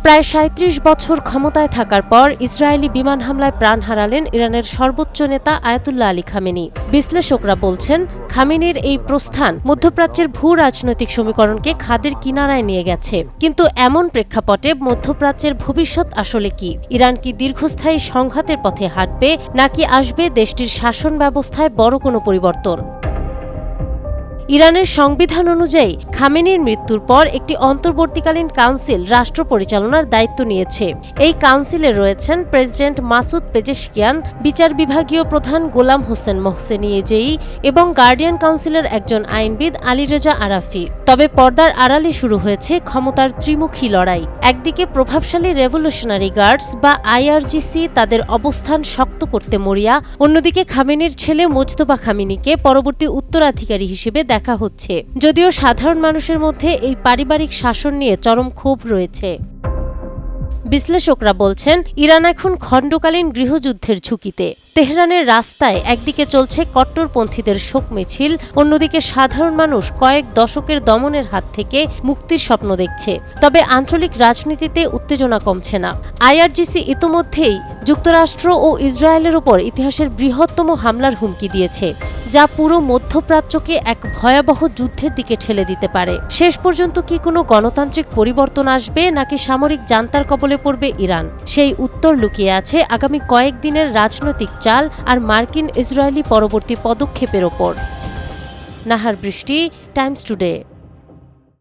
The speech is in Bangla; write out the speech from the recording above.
প্রায় ৩৭ বছর ক্ষমতায় থাকার পর ইসরায়েলি বিমান হামলায় প্রাণ হারালেন ইরানের সর্বোচ্চ নেতা আয়াতুল্লাহ আলী খামেনি। বিশ্লেষকরা বলছেন, খামেনির এই প্রস্থান মধ্যপ্রাচ্যের ভূ রাজনৈতিক সমীকরণকে খাদের কিনারায় নিয়ে গেছে। কিন্তু এমন প্রেক্ষাপটে মধ্যপ্রাচ্যের ভবিষ্যৎ আসলে কি? ইরান কি দীর্ঘস্থায়ী সংঘাতের পথে হাঁটবে, নাকি আসবে দেশটির শাসন ব্যবস্থায় বড় কোনো পরিবর্তন? ইরানের সংবিধান অনুযায়ী খামেনির মৃত্যুর পর একটি অন্তর্বর্তীকালীন কাউন্সিল রাষ্ট্র পরিচালনার দায়িত্ব নিয়েছে। এই কাউন্সিলে রয়েছেন প্রেসিডেন্ট মাসুদ পেজেশকিয়ান, বিচার বিভাগীয় প্রধান গোলাম হোসেন মোহসেনিয়েজেই এবং গার্ডিয়ান কাউন্সিলের একজন আইনবিদ আলীরেজা আরাফি। তবে পর্দার আড়ালে শুরু হয়েছে ক্ষমতার ত্রিমুখী লড়াই। একদিকে প্রভাবশালী রেভলিউশনারি গার্ডস বা আইআরজিসি তাদের অবস্থান শক্ত করতে মরিয়া, অন্যদিকে খামেনির ছেলে মোজতবা খামেনিকে পরবর্তী উত্তরাধিকারী হিসেবে দেখা হচ্ছে। যদিও সাধারণ মানুষের মধ্যে এই পারিবারিক শাসন নিয়ে চরম ক্ষোভ রয়েছে। বিশ্লেষকরা বলছেন, ইরান এখন খণ্ডকালীন গৃহযুদ্ধের ঝুঁকিতে। তেহরানের রাস্তায় একদিকে চলছে কট্টরপন্থীদের শোক মিছিল, অন্যদিকে সাধারণ মানুষ কয়েক দশকের দমনের হাত থেকে মুক্তির স্বপ্ন দেখছে। তবে আঞ্চলিক রাজনীতিতে উত্তেজনা কমছে না। আইআরজিসি ইতোমধ্যেই যুক্তরাষ্ট্র ও ইসরায়েলের উপর ইতিহাসের বৃহত্তম হামলার হুমকি দিয়েছে, যা পুরো মধ্যপ্রাচ্যকে এক ভয়াবহ যুদ্ধের দিকে ঠেলে দিতে পারে। শেষ পর্যন্ত কি কোনো গণতান্ত্রিক পরিবর্তন আসবে, নাকি সামরিক জান্তার কবলে পড়বে ইরান? সেই উত্তর লুকিয়ে আছে আগামী কয়েকদিনের রাজনৈতিক চাল আর মার্কিন ইসরায়েলি পরবর্তী পদক্ষেপের ওপর। নাহার বৃষ্টি, টাইমস টুডে।